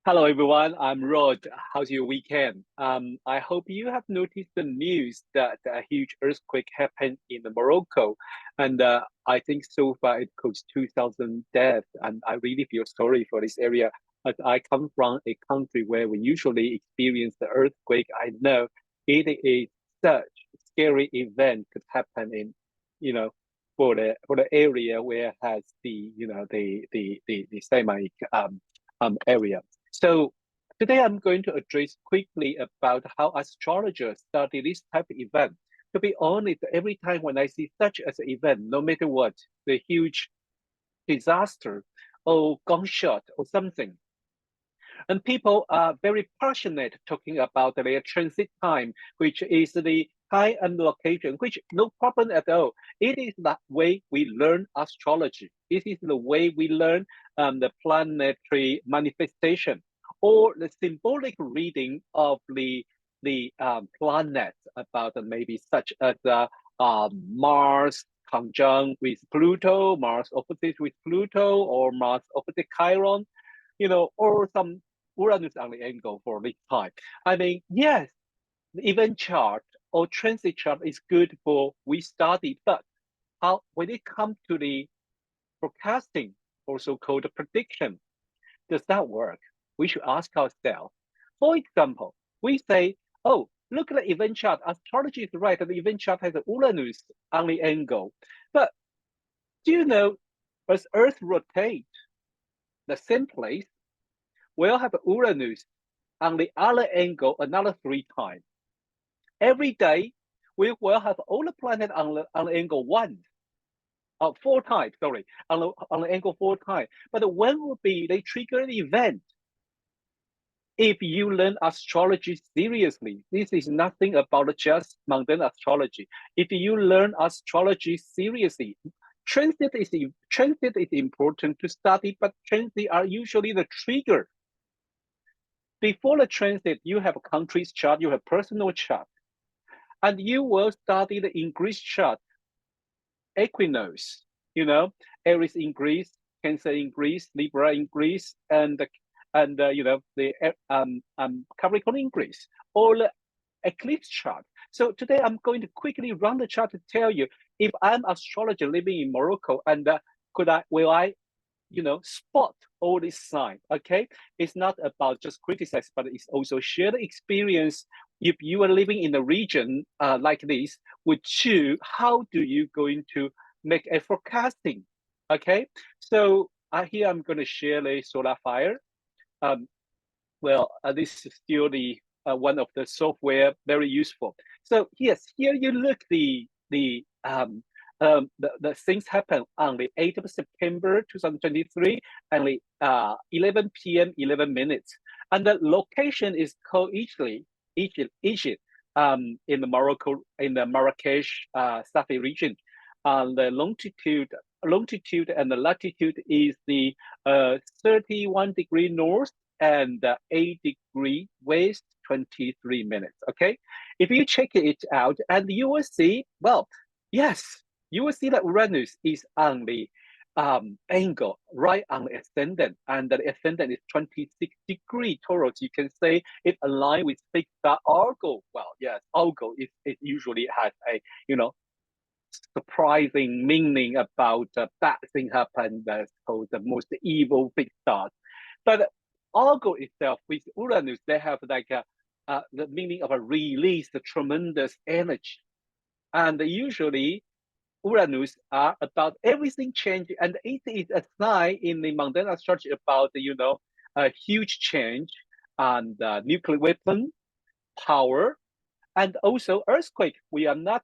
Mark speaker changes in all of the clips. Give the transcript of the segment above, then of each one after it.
Speaker 1: Hello everyone, I'm Rod. How's your weekend? I hope you have noticed the news that a huge earthquake happened in Morocco, and I think so far it caused 2,000 deaths, and I really feel sorry for this area. As I come from a country where we usually experience the earthquake, I know it is such scary event could happen in, you know, for the area where has the semi area. So today I'm going to address quickly about how astrologers study this type of event. To be honest, every time when I see such as an event, no matter what, the huge disaster or gunshot or something, and people are very passionate talking about their transit time, which is the time and location, which no problem at all. It is the way we learn astrology. It is the way we learn the planetary manifestation or the symbolic reading of the planets about maybe such as Mars conjunct with Pluto, Mars opposite with Pluto, or Mars opposite Chiron, or some Uranus on the angle for this time. I mean, yes, the event chart or transit chart is good for we study, but how when it comes to the forecasting, also called prediction, does that work? We should ask ourselves. For example, we say, oh, look at the event chart. Astrology is right, and the event chart has an Uranus on the angle. But do you know, as Earth rotates, the same place will have Uranus on the other angle another 3 times. Every day, we will have all the planets on the angle 4 times, sorry, on the angle 4 times. But when will be they trigger an event? If you learn astrology seriously, this is nothing about just mundane astrology. If you learn astrology seriously, transit is important to study, but transit are usually the trigger. Before the transit, you have a country's chart, you have personal chart, and you will study the Ingress chart, equinox, Aries Ingress, Cancer Ingress, Libra Ingress, and the Capricorn Ingress, all eclipse chart. So today I'm going to quickly run the chart to tell you if I'm astrologer living in Morocco, and will I spot all these signs. Okay, it's not about just criticize, but it's also share the experience. If you are living in a region like this, how do you going to make a forecasting? Okay, so here I'm going to share the solar fire. This is still the one of the software very useful. So yes, here you look the things happen on the 8th of September 2023 and the 11 p.m. 11 minutes, and the location is called Egypt, in the Morocco, in the Marrakesh Safi region. The longitude and the latitude is the 31-degree north and 8-degree west, 23 minutes. Okay, if you check it out, and you will see, well, yes, you will see that Uranus is on the angle right on the ascendant, and the ascendant is 26-degree Taurus. You can say it aligns with fixed star Argo. Well, yes, Argo it usually has a surprising meaning about bad thing happen. That's called the most evil big stars. But Argo itself with Uranus, they have like the meaning of a release, the tremendous energy. And usually Uranus are about everything changing, and it is a sign in the mundane astrology about a huge change and nuclear weapon power, and also earthquake. We are not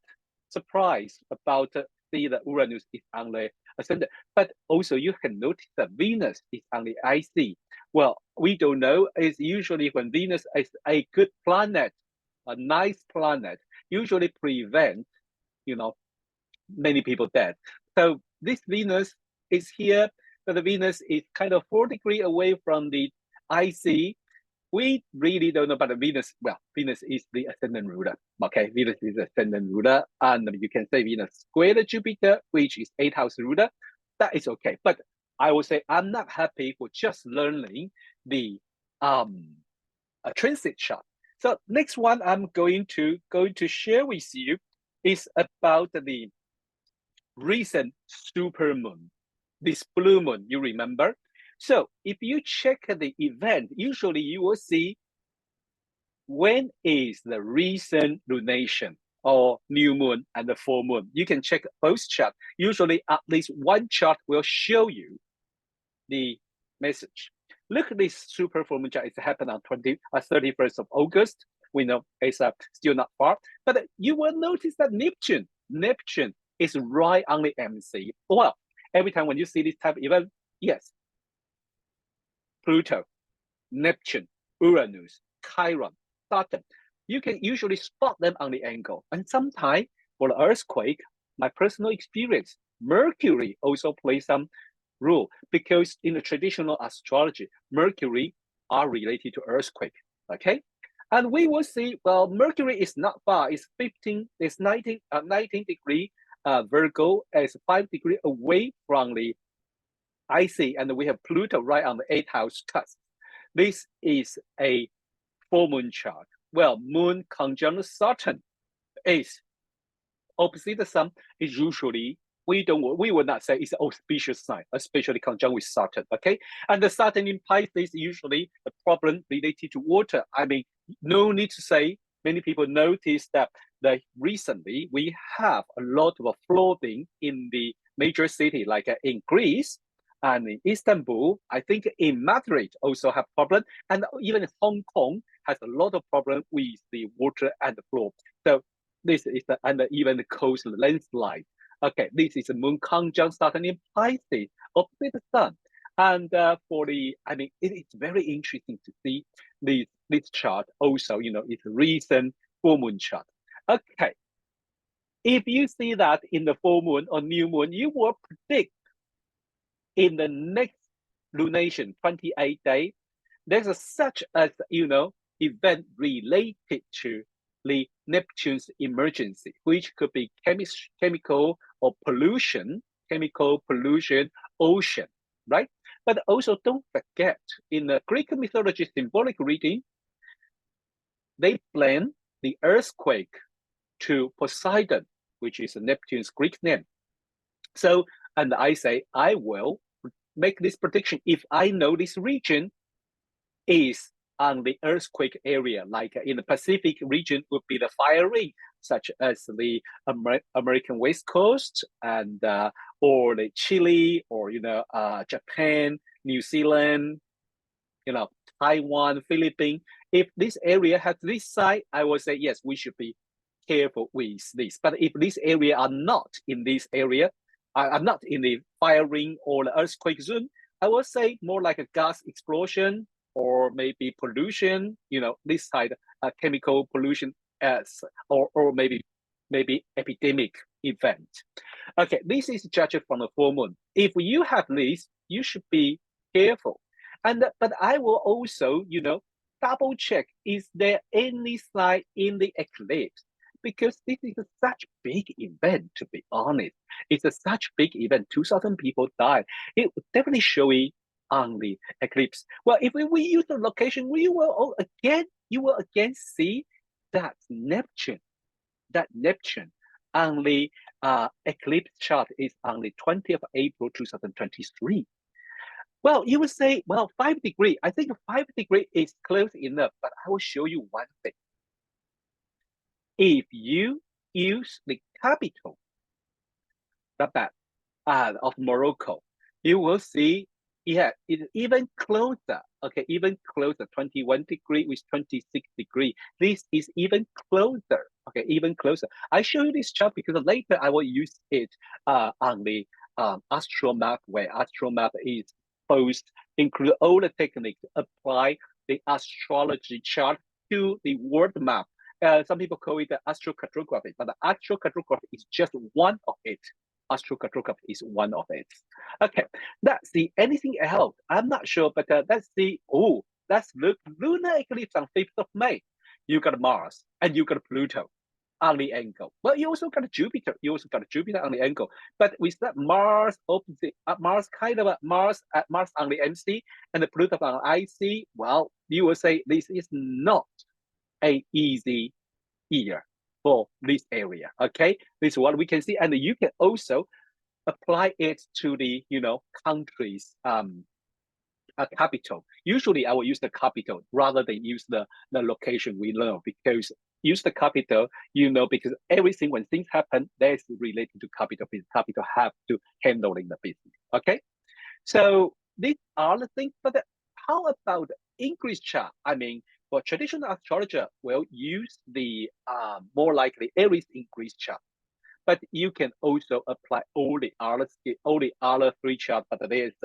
Speaker 1: surprised about the Uranus is on the ascendant, but also you can notice that Venus is on the IC. Well, we don't know. It's usually when Venus is a good planet, a nice planet, usually prevent many people dead. So this Venus is here, but the Venus is kind of 4 degrees away from the IC. We really don't know about the Venus. Well, Venus is the ascendant ruler. Okay, Venus is the ascendant ruler, and you can say Venus squared Jupiter, which is 8th house ruler. That is okay. But I will say I'm not happy for just learning the a transit chart. So next one I'm going to share with you is about the recent supermoon, this blue moon, you remember? So if you check the event, usually you will see when is the recent lunation or new moon and the full moon. You can check both charts. Usually at least one chart will show you the message. Look at this super full moon chart. It's happened on 31st of August. We know it's still not far, but you will notice that Neptune is right on the MC. Well, every time when you see this type of event, yes, Pluto, Neptune, Uranus, Chiron, Saturn, you can usually spot them on the angle. And sometimes for the earthquake, my personal experience, Mercury also plays some role, because in the traditional astrology, Mercury are related to earthquake. Okay, and we will see. Well, Mercury is not far. It's 19 degree. Virgo is 5 degree away from the IC, and we have Pluto right on the 8th house cusp. This is a full moon chart. Well, moon conjunct Saturn is opposite the sun is usually we will not say it's an auspicious sign, especially conjunct with Saturn. Okay, and the Saturn in Pisces usually a problem related to water. I mean, no need to say. Many people notice that recently we have a lot of flooding in the major city, like in Greece and in Istanbul. I think in Madrid also have problem, and even Hong Kong has a lot of problem with the water and the flood. So this is and even the coast landslide. Okay, this is a moon conjunct Saturn in Pisces opposite the sun. And for the, I mean, it's very interesting to see this chart also, you know, it's a recent full moon chart. Okay, if you see that in the full moon or new moon, you will predict in the next lunation, 28 days, there's such as, you know, event related to the Neptune's emergency, which could be chemical or pollution, ocean, right? But also don't forget, in the Greek mythology symbolic reading, they blame the earthquake to Poseidon, which is Neptune's Greek name. So, and I say, I will make this prediction if I know this region is on the earthquake area, like in the Pacific region would be the fire ring, such as the American West Coast and or the Chile, or you know, Japan, New Zealand, you know, Taiwan, Philippines. If this area has this side, I will say yes, we should be careful with this. But if this area are not in this area, are not in the fire ring or the earthquake zone, I will say more like a gas explosion or maybe pollution, you know, this side, chemical pollution, as or maybe epidemic event. Okay, this is judged from the full moon. If you have this, you should be careful. And but I will also, you know, double check, is there any sign in the eclipse? Because this is such big event, to be honest. It's such big event. 2,000 people died. It would definitely show it on the eclipse. Well, if we use the location, you will again see that Neptune on the eclipse chart is on the 20th of April 2023. Well, you would say, well, 5 degrees. I think 5 degrees is close enough, but I will show you one thing. If you use the capital of Morocco, you will see, yeah, it's even closer. Okay, even closer, 21 degree with 26 degree. This is even closer. Okay, even closer. I show you this chart because later I will use it on the astromap, where astromap is both include all the techniques, apply the astrology chart to the world map. Some people call it the astrocartography, but the astrocartography is just one of it. Astrocartography is one of it. Okay, let's see anything else. I'm not sure, but let's see. Oh, let's look lunar eclipse on 5th of May. You got Mars and you got Pluto. on the angle. Well, you also got Jupiter. You also got Jupiter on the angle. But with that Mars opposite, Mars kind of a Mars on the MC and the Pluto on IC, well, you will say this is not a easy year for this area. Okay, this is what we can see, and you can also apply it to the countries a capital. Usually I will use the capital rather than use the location we know, because use the capital, because everything when things happen, that's related to capital, because capital have to handling the business. Okay, so these are the things. But how about Ingress chart? I mean, for traditional astrologer, will use the more likely Aries Ingress chart. But you can also apply all the other three charts. But there's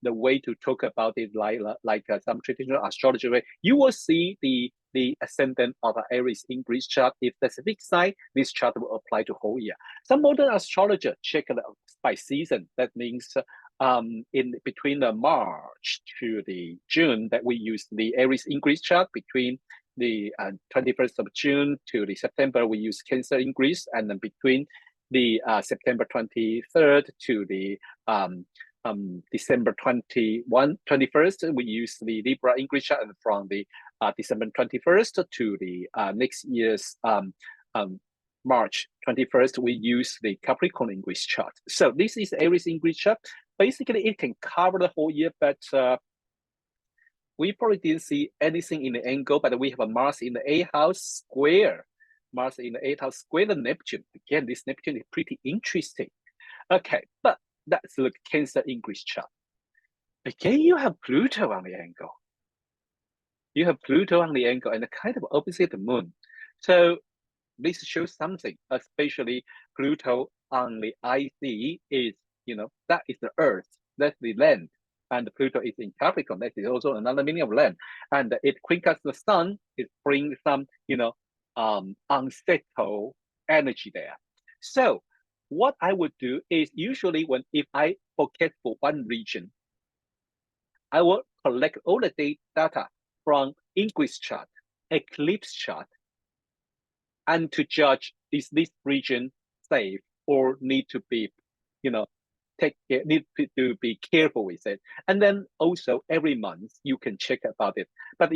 Speaker 1: the way to talk about it, like some traditional astrology way. You will see the ascendant of an Aries Ingress chart. If that's a big sign, this chart will apply to whole year. Some modern astrologer check by season. That means in between the March to the June, that we use the Aries Ingress chart. Between the 21st of June to the September, we use Cancer Ingress, and then between the September 23rd to the December 21st, we use the Libra Ingress chart, and from the December 21st to the next year's March 21st, we use the Capricorn Ingress chart. So this is Aries Ingress chart. Basically, it can cover the whole year, but we probably didn't see anything in the angle, but we have a Mars in the 8th house square. Mars in the 8th house square the Neptune. Again, this Neptune is pretty interesting. Okay, but let's look at Cancer Ingress chart. Again, you have Pluto on the angle. You have Pluto on the angle and kind of opposite the moon. So this shows something, especially Pluto on the IC is, that is the Earth, that's the land. And Pluto is in Capricorn, that is also another meaning of land. And it quinkles the sun, it brings some, unsettled energy there. So what I would do is usually if I forecast for one region, I will collect all the data from Ingress chart, eclipse chart, and to judge is this region safe or need to be, need to be careful with it. And then also every month you can check about it. But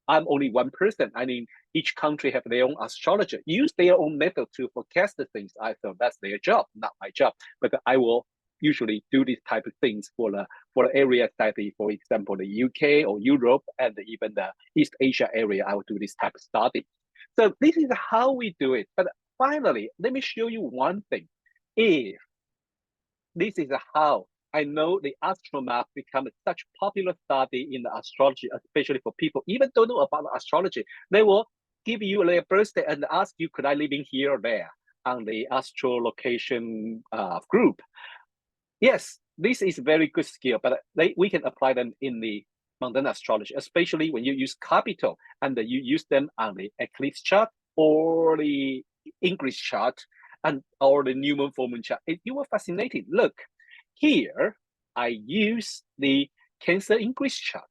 Speaker 1: I'm only one person. I mean, each country have their own astrologer, use their own method to forecast the things. I thought that's their job, not my job. But I will usually do these type of things for the area study, for example, the UK or Europe and even the East Asia area. I will do this type of study. So this is how we do it. But finally, let me show you one thing. If this is how I know the astromap become such popular study in the astrology, especially for people even don't know about astrology. They will give you their birthday and ask you, could I live in here or there on the astrolocation group? Yes, this is very good skill, but we can apply them in the Mundaneastrology astrology, especially when you use capital and you use them on the eclipse chart or the Ingress chart or the new moon full moon chart. You were fascinated. Look, here I use the Cancer Ingress chart.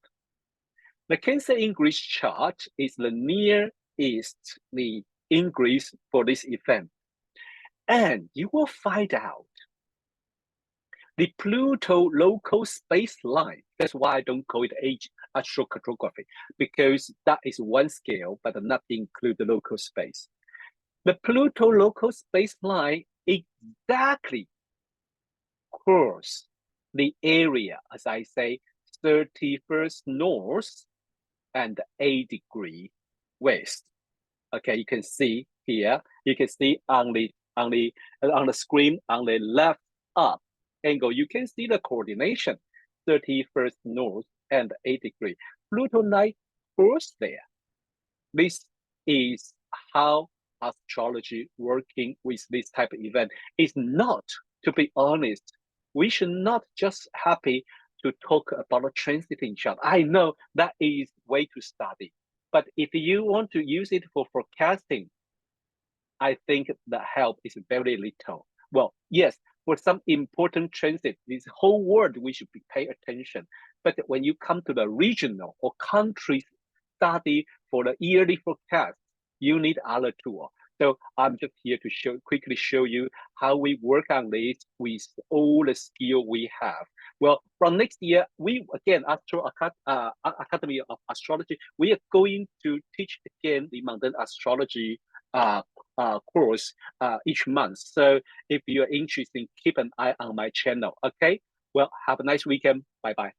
Speaker 1: The Cancer Ingress chart is the Near East, the Ingress for this event. And you will find out the Pluto local space line. That's why I don't call it astrocartography, because that is one scale, but not include the local space. The Pluto local space line exactly cross the area, as I say, 31st north and 8° west. Okay, you can see here. You can see on the screen on the left up angle. You can see the coordination: 31st north and 8°. Pluto line cross there. This is how astrology working with this type of event. Is not, to be honest, we should not just happy to talk about a transiting chart. I know that is way to study, but if you want to use it for forecasting, I think the help is very little. Well, yes, for some important transit, this whole world we should pay attention. But when you come to the regional or country study for the yearly forecast, you need other tool. So I'm just here to quickly show you how we work on this with all the skill we have. Well, from next year, we again, Academy of Astrology, we are going to teach again the Mundaneastrology course each month. So if you're interested, keep an eye on my channel. Okay. Well, have a nice weekend. Bye bye.